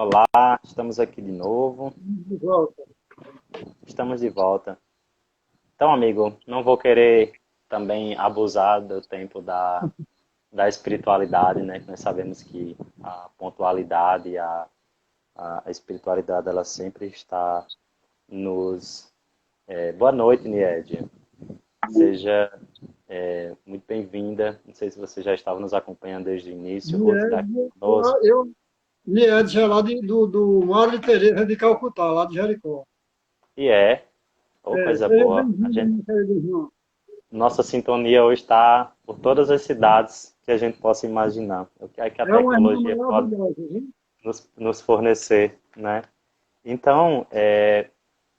Olá, estamos aqui de novo. De volta. Estamos de volta. Então, amigo, não vou querer também abusar do tempo da espiritualidade, né? Que nós sabemos que a pontualidade, a espiritualidade, ela sempre está nos... Boa noite, Nied. Seja muito bem-vinda. Não sei se você já estava nos acompanhando desde o início ou está aqui Lied, conosco. Lied é lá do Madre Teresa de Calcutá, lá de Jericó. E é, ou coisa Seja boa. bem-vindo, meu querido irmão. Nossa sintonia hoje está por todas as cidades que a gente possa imaginar. O que é que a É uma irmã tecnologia pode maravilhosa, viu? nos fornecer, né? Então,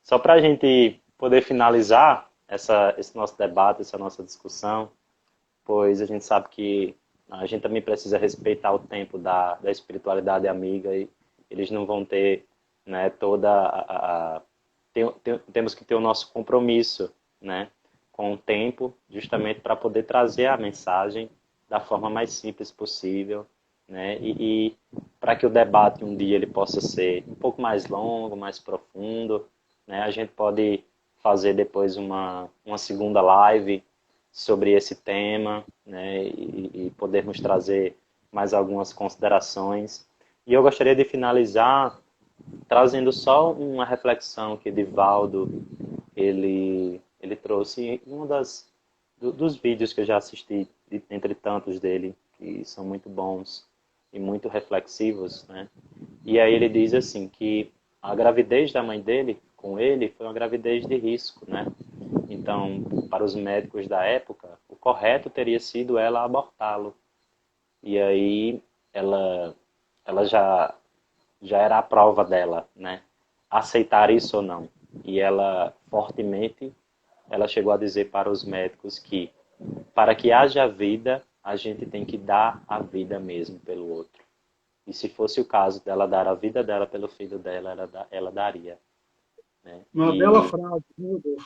só para a gente poder finalizar esse nosso debate, essa nossa discussão, pois a gente sabe que a gente também precisa respeitar o tempo da espiritualidade amiga e eles não vão ter, né, toda temos que ter o nosso compromisso, né, com o tempo, justamente para poder trazer a mensagem da forma mais simples possível, né, e para que o debate um dia ele possa ser um pouco mais longo, mais profundo, né, a gente pode fazer depois uma segunda live sobre esse tema, né, e podermos trazer mais algumas considerações. E eu gostaria de finalizar trazendo só uma reflexão que Edivaldo ele trouxe em dos vídeos que eu já assisti, entre tantos dele, que são muito bons e muito reflexivos, né? E aí ele diz assim que a gravidez da mãe dele com ele foi uma gravidez de risco, né? Então, para os médicos da época, o correto teria sido ela abortá-lo. E aí ela ela já era a prova dela, né? Aceitar isso ou não. E ela fortemente ela chegou a dizer para os médicos que para que haja vida, a gente tem que dar a vida mesmo pelo outro. E se fosse o caso dela dar a vida dela pelo filho dela, ela daria, né? Uma bela E, frase, meu Deus.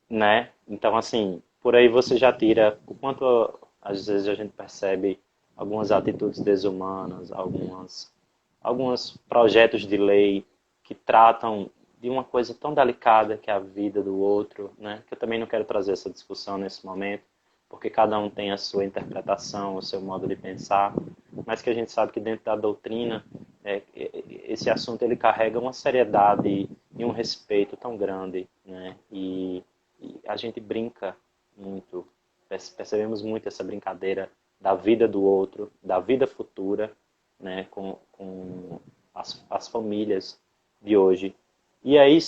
né? Então, assim, por aí você já tira o quanto às vezes a gente percebe algumas atitudes desumanas, alguns projetos de lei que tratam de uma coisa tão delicada que é a vida do outro, né? Que eu também não quero trazer essa discussão nesse momento, porque cada um tem a sua interpretação, o seu modo de pensar, mas que a gente sabe que dentro da doutrina esse assunto ele carrega uma seriedade e um respeito tão grande, né? E a gente brinca muito, percebemos muito essa brincadeira da vida do outro, da vida futura, né, com as famílias de hoje. E aí,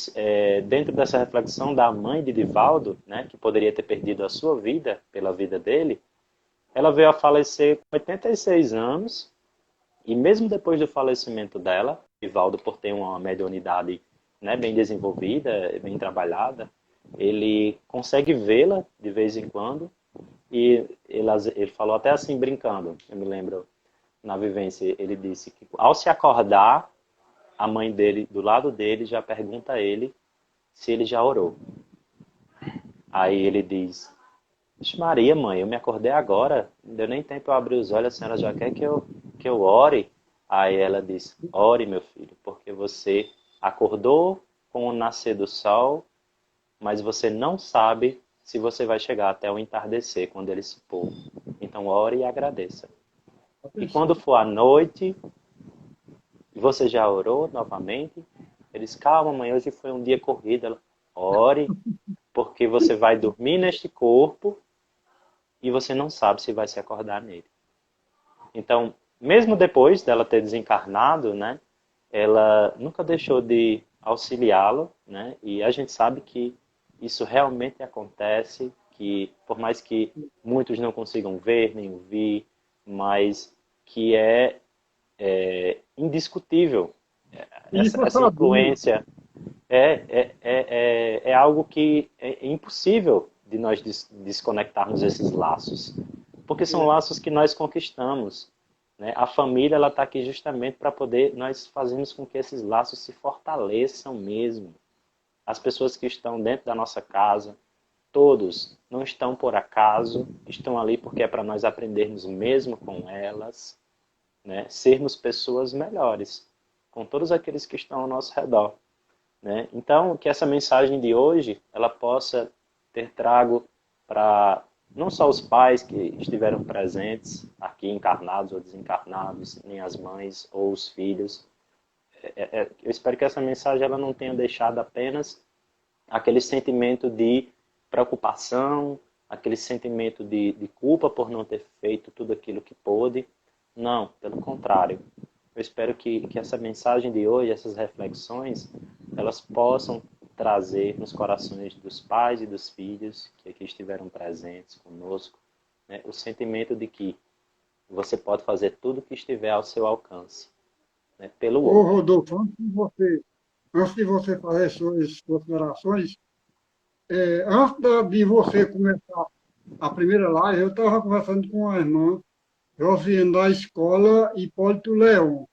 dentro dessa reflexão da mãe de Divaldo, né, que poderia ter perdido a sua vida pela vida dele, ela veio a falecer com 86 anos, e mesmo depois do falecimento dela, Divaldo, por ter uma mediunidade, né, bem desenvolvida, bem trabalhada, ele consegue vê-la de vez em quando, e ele falou até assim, brincando, eu me lembro, na vivência, ele disse que ao se acordar, a mãe dele, do lado dele, já pergunta a ele se ele já orou. Aí ele diz, Vixe Maria, mãe, eu me acordei agora, não deu nem tempo eu abrir os olhos, a senhora já quer que eu ore? Aí ela diz, ore, meu filho, porque você acordou com o nascer do sol, mas você não sabe se você vai chegar até o entardecer, quando ele se pôr. Então ore e agradeça. E quando Atenção. for à noite, você já orou novamente? Eles, calma, mãe, hoje foi um dia corrido. Ela, ore, porque você vai dormir neste corpo e você não sabe se vai se acordar nele. Então, mesmo depois dela ter desencarnado, né, ela nunca deixou de auxiliá-lo, né, e a gente sabe que isso realmente acontece, que por mais que muitos não consigam ver nem ouvir, mas que indiscutível Isso é essa sabido. influência é algo que é impossível de nós desconectarmos esses laços, porque são É. laços que nós conquistamos, né? A família ela está aqui justamente para poder nós fazermos com que esses laços se fortaleçam mesmo. As pessoas que estão dentro da nossa casa, todos não estão por acaso, estão ali porque é para nós aprendermos mesmo com elas, né? Sermos pessoas melhores. com todos aqueles que estão ao nosso redor, né? Então, que essa mensagem de hoje, ela possa ter trago para não só os pais que estiveram presentes, aqui encarnados ou desencarnados, nem as mães ou os filhos. Eu espero que essa mensagem ela não tenha deixado apenas aquele sentimento de preocupação, aquele sentimento de culpa por não ter feito tudo aquilo que pôde. Não, pelo contrário. Eu espero que essa mensagem de hoje, essas reflexões, elas possam trazer nos corações dos pais e dos filhos que aqui estiveram presentes conosco, né, o sentimento de que você pode fazer tudo o que estiver ao seu alcance, né, pelo Ô, outro. Rodolfo, antes de você fazer suas considerações, de você começar a primeira live, eu estava conversando com a irmã Josiane da escola Hipólito Leão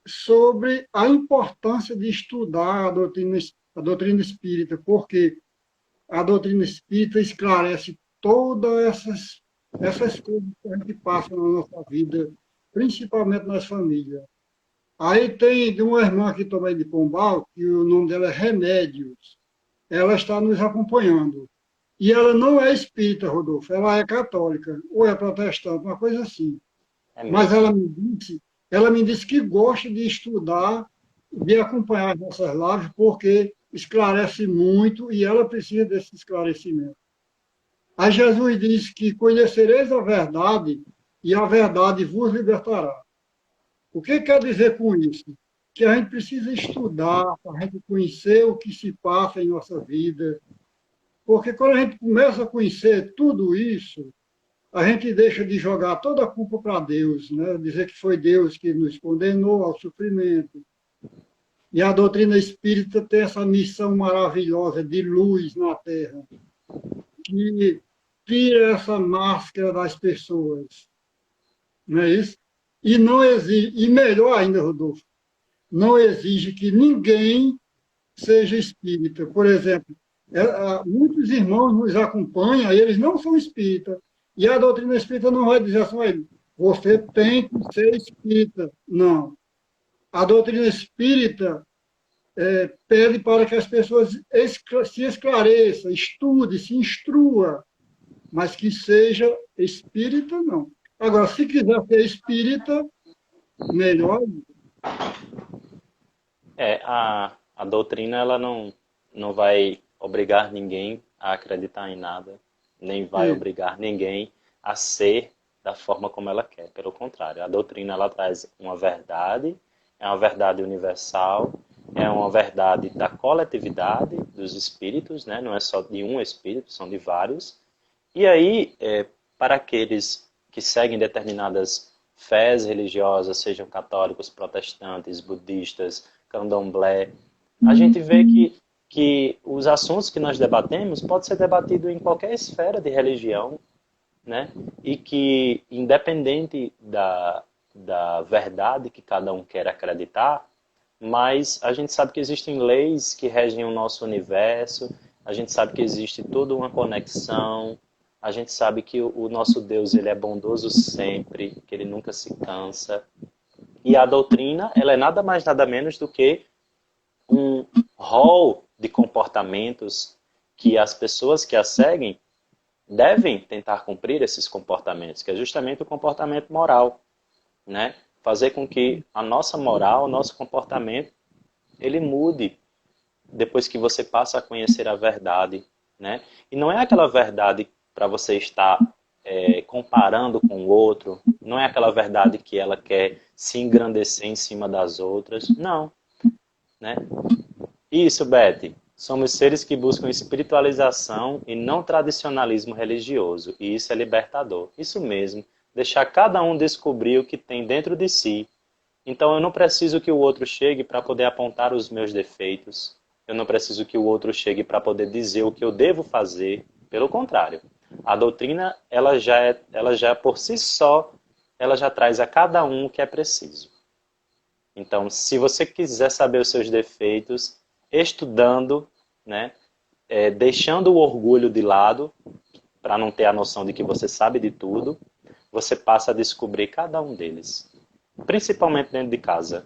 sobre a importância de estudar a doutrina espírita, porque a doutrina espírita esclarece todas essas coisas que a gente passa na nossa vida, principalmente nas famílias. Aí tem de uma irmã aqui também de Pombal, que o nome dela é Remédios. Ela está nos acompanhando. E ela não é espírita, Rodolfo, ela é católica, ou é protestante, uma coisa assim. É Mas mesmo. ela me disse que gosta de estudar, de acompanhar as nossas lives, porque esclarece muito e ela precisa desse esclarecimento. Aí Jesus diz que conhecereis a verdade e a verdade vos libertará. O que quer dizer com isso? Que a gente precisa estudar para a gente conhecer o que se passa em nossa vida, porque quando a gente começa a conhecer tudo isso, a gente deixa de jogar toda a culpa para Deus, né? Dizer que foi Deus que nos condenou ao sofrimento. E a doutrina espírita tem essa missão maravilhosa de luz na Terra, que tira essa máscara das pessoas, não é isso? E não exige, e melhor ainda, Rodolfo, não exige que ninguém seja espírita. Por exemplo, muitos irmãos nos acompanham, eles não são espíritas, e a doutrina espírita não vai dizer assim, "Olha, você tem que ser espírita." Não. A doutrina espírita pede para que as pessoas se esclareçam, estude, se instrua, mas que seja espírita, não. Agora, se quiser ser espírita, melhor. A doutrina ela não vai obrigar ninguém a acreditar em nada, nem vai É, obrigar ninguém a ser da forma como ela quer. Pelo contrário, a doutrina ela traz uma verdade, é uma verdade universal, é uma verdade da coletividade dos espíritos, né? Não é só de um espírito, são de vários. E aí, para aqueles que seguem determinadas fés religiosas, sejam católicos, protestantes, budistas, candomblé, a gente vê que os assuntos que nós debatemos pode ser debatido em qualquer esfera de religião, né? E que, independente da verdade que cada um quer acreditar, mas a gente sabe que existem leis que regem o nosso universo, a gente sabe que existe toda uma conexão, a gente sabe que o nosso Deus ele é bondoso sempre, que ele nunca se cansa. E a doutrina, ela é nada mais nada menos do que um rol de comportamentos que as pessoas que a seguem devem tentar cumprir esses comportamentos, que é justamente o comportamento moral, né? Fazer com que a nossa moral, o nosso comportamento, ele mude depois que você passa a conhecer a verdade, né? E não é aquela verdade para você estar comparando com o outro, não é aquela verdade que ela quer se engrandecer em cima das outras, não, né? Isso, Beth. Somos seres que buscam espiritualização e não tradicionalismo religioso, e isso é libertador. Isso mesmo, deixar cada um descobrir o que tem dentro de si. Então eu não preciso que o outro chegue para poder apontar os meus defeitos. Eu não preciso que o outro chegue para poder dizer o que eu devo fazer. Pelo contrário, a doutrina, ela já por si só, ela já traz a cada um o que é preciso. Então, se você quiser saber os seus defeitos, estudando, né, deixando o orgulho de lado, para não ter a noção de que você sabe de tudo, você passa a descobrir cada um deles. principalmente dentro de casa,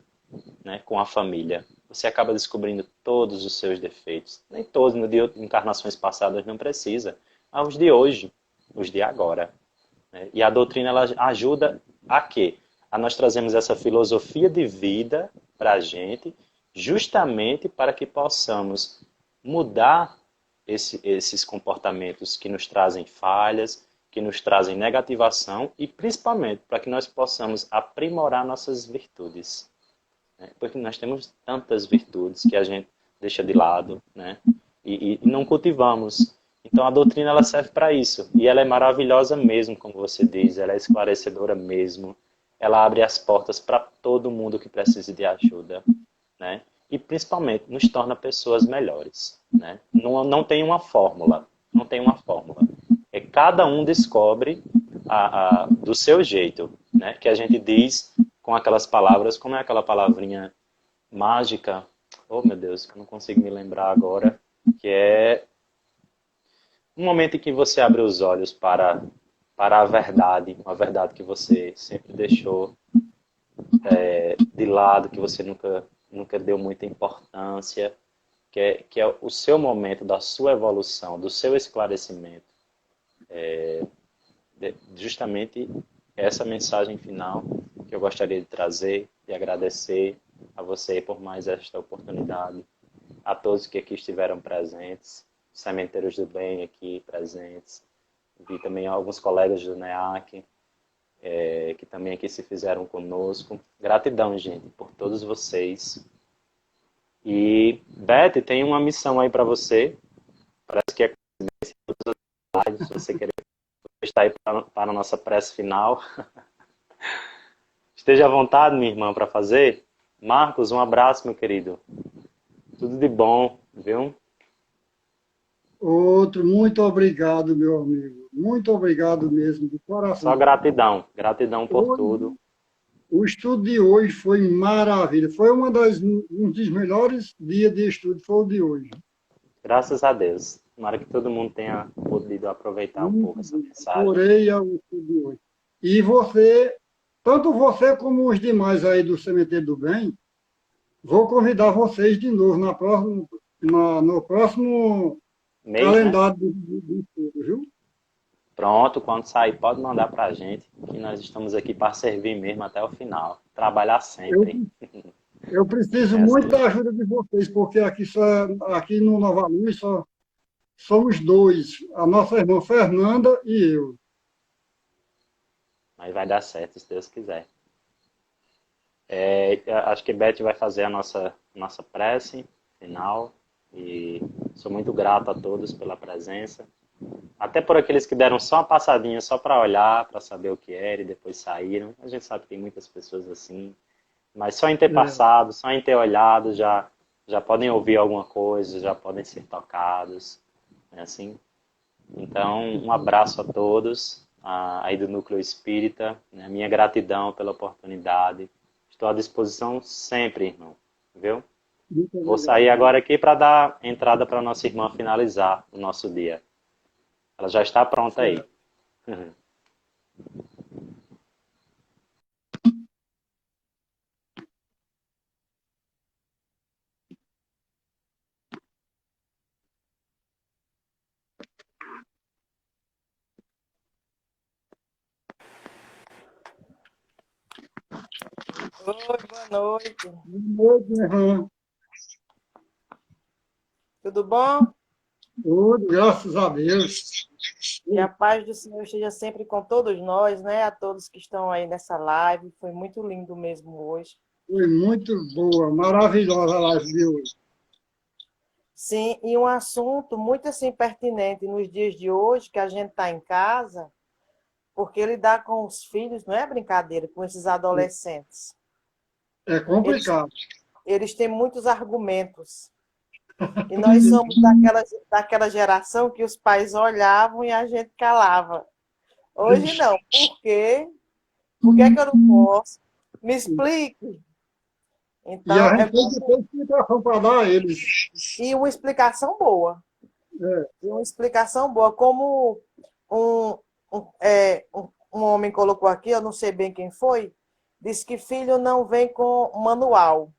né, com a família, você acaba descobrindo todos os seus defeitos. Nem todos, no dia de encarnações passadas não precisa, mas os de hoje, os de agora. Né? E a doutrina ela ajuda a quê? A nós trazemos essa filosofia de vida para a gente, justamente para que possamos mudar esses comportamentos que nos trazem falhas, que nos trazem negativação e principalmente para que nós possamos aprimorar nossas virtudes. Né? Porque nós temos tantas virtudes que a gente deixa de lado, né? E não cultivamos. Então a doutrina ela serve para isso. E ela é maravilhosa mesmo, como você diz, ela é esclarecedora mesmo. Ela abre as portas para todo mundo que precise de ajuda, né? E principalmente nos torna pessoas melhores, né? Não tem uma fórmula, não tem uma fórmula. É cada um descobre do seu jeito, né? Que a gente diz com aquelas palavras, como é aquela palavrinha mágica, oh meu Deus, que eu não consigo me lembrar agora, que é um momento em que você abre os olhos para a verdade, uma verdade que você sempre deixou de lado, que você nunca deu muita importância, que é o seu momento da sua evolução, do seu esclarecimento. Justamente essa mensagem final que eu gostaria de trazer e agradecer a você por mais esta oportunidade, a todos que aqui estiveram presentes, os sementeiros do bem aqui presentes, vi também alguns colegas do NEAC, que também aqui se fizeram conosco. Gratidão, gente, por todos vocês. E, Beth, tem uma missão aí para você. Parece que é se você querer estar aí para a nossa prece final. Esteja à vontade, minha irmã, para fazer. Marcos, um abraço, meu querido. Tudo de bom, viu? Outro, muito obrigado, meu amigo. Muito obrigado mesmo, de Só coração. gratidão. Gratidão por Hoje, tudo. o estudo de hoje foi maravilha. Foi um dos melhores dias de estudo, foi o de hoje. Graças a Deus. Tomara que todo mundo tenha podido aproveitar um pouco Muito essa bem. mensagem. Adorei o estudo de hoje. E você, tanto você como os demais aí do Cemitério do Bem, vou convidar vocês de novo no próximo Mês, né? calendário de estudo, viu? Pronto, quando sair, pode mandar pra gente, que nós estamos aqui para servir mesmo até o final. Trabalhar Eu, sempre. eu preciso É muito assim? da ajuda de vocês, porque aqui no Nova Luz só somos dois, a nossa irmã Fernanda e eu. Mas vai dar certo, se Deus quiser. Acho que Beth vai fazer a nossa prece final. E sou muito grato a todos pela presença. Até por aqueles que deram só uma passadinha só para olhar, para saber o que era e depois saíram. A gente sabe que tem muitas pessoas assim. Mas só em ter É, passado, só em ter olhado, já podem ouvir alguma coisa, já podem ser tocados. É assim? Então, um abraço a todos aí do Núcleo Espírita. Né? Minha gratidão pela oportunidade. Estou à disposição sempre, irmão. Viu? muito Vou sair obrigado. agora aqui para dar entrada para nossa irmã finalizar o nosso dia. Ela já está pronta aí. Certo. Oi, boa noite. Boa noite, minha irmã. Tudo bom? Tudo, graças a Deus. Que a paz do Senhor esteja sempre com todos nós, né? A todos que estão aí nessa live. Foi muito lindo mesmo hoje. Foi muito boa, maravilhosa a live de hoje. Sim, e um assunto muito assim pertinente nos dias de hoje, que a gente está em casa, porque lidar com os filhos não é brincadeira, com esses adolescentes. É Eles, complicado. eles têm muitos argumentos. E nós somos daquela geração que os pais olhavam e a gente calava. Hoje não. Por quê? Por que é que eu não posso? Me explique. E a Então, gente tem que ter explicação para dar a eles. e uma explicação boa. É, E uma explicação boa. Como um homem colocou aqui, eu não sei bem quem foi, Diz que filho não vem com manual.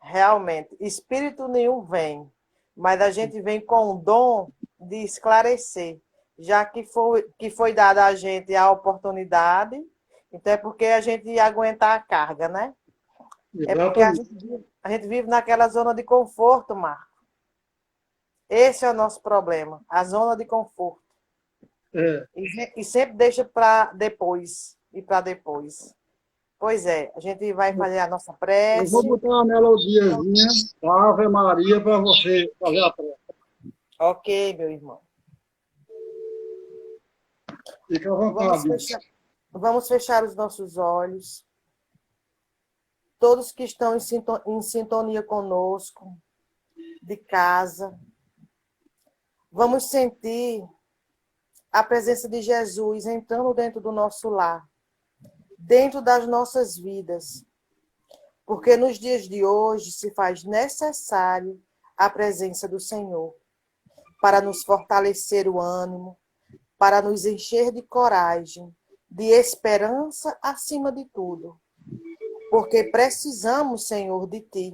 Realmente, espírito nenhum vem, mas a gente vem com o dom de esclarecer, já que foi dada a gente a oportunidade, então é porque a gente ia aguentar a carga, né? É porque Exatamente. a gente vive naquela zona de conforto, Marco. Esse é o nosso problema, a zona de conforto. É. E sempre deixa para depois, e para depois. Pois é, a gente vai fazer a nossa Eu vou prece. botar uma melodiazinha da Ave Maria para você fazer a prece. Ok, meu irmão. Fica à vontade. Vamos fechar os nossos olhos. Todos que estão em sintonia conosco, de casa, vamos sentir a presença de Jesus entrando dentro do nosso lar, dentro das nossas vidas. Porque nos dias de hoje se faz necessário a presença do Senhor para nos fortalecer o ânimo, para nos encher de coragem, de esperança acima de tudo. Porque precisamos, Senhor, de Ti.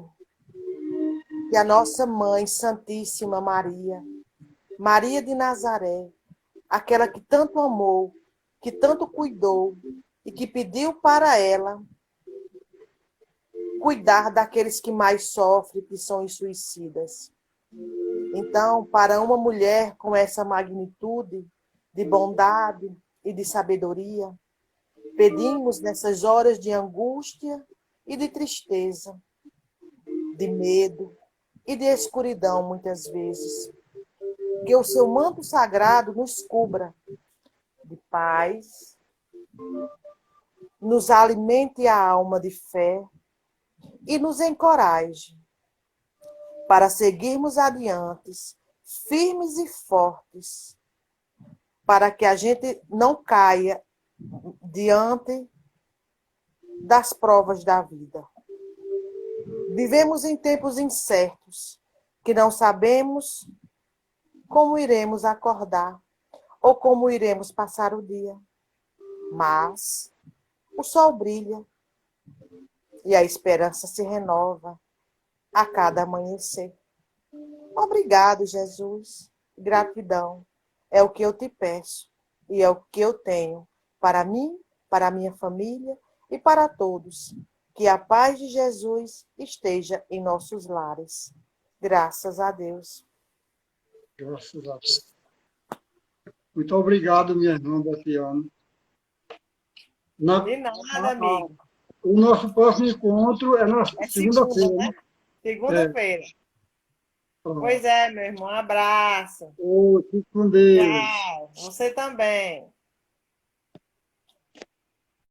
Que a nossa Mãe Santíssima Maria, Maria de Nazaré, aquela que tanto amou, que tanto cuidou e que pediu para ela cuidar daqueles que mais sofrem, que são os suicidas. Então, para uma mulher com essa magnitude de bondade e de sabedoria, pedimos nessas horas de angústia e de tristeza, de medo e de escuridão, muitas vezes, que o seu manto sagrado nos cubra de paz, nos alimente a alma de fé e nos encoraje para seguirmos adiante, firmes e fortes, para que a gente não caia diante das provas da vida. Vivemos em tempos incertos, que não sabemos como iremos acordar ou como iremos passar o dia. Mas o sol brilha e a esperança se renova a cada amanhecer. Obrigado, Jesus. Gratidão. É o que eu te peço e é o que eu tenho para mim, para a minha família e para todos. Que a paz de Jesus esteja em nossos lares. Graças a Deus. Graças a Deus. Muito obrigado, minha irmã Batiana. De nada, amigo. O nosso próximo encontro é na segunda-feira, né? Segunda-feira. Pois é, meu irmão. Um abraço. Fique com Deus. Tchau. Você também.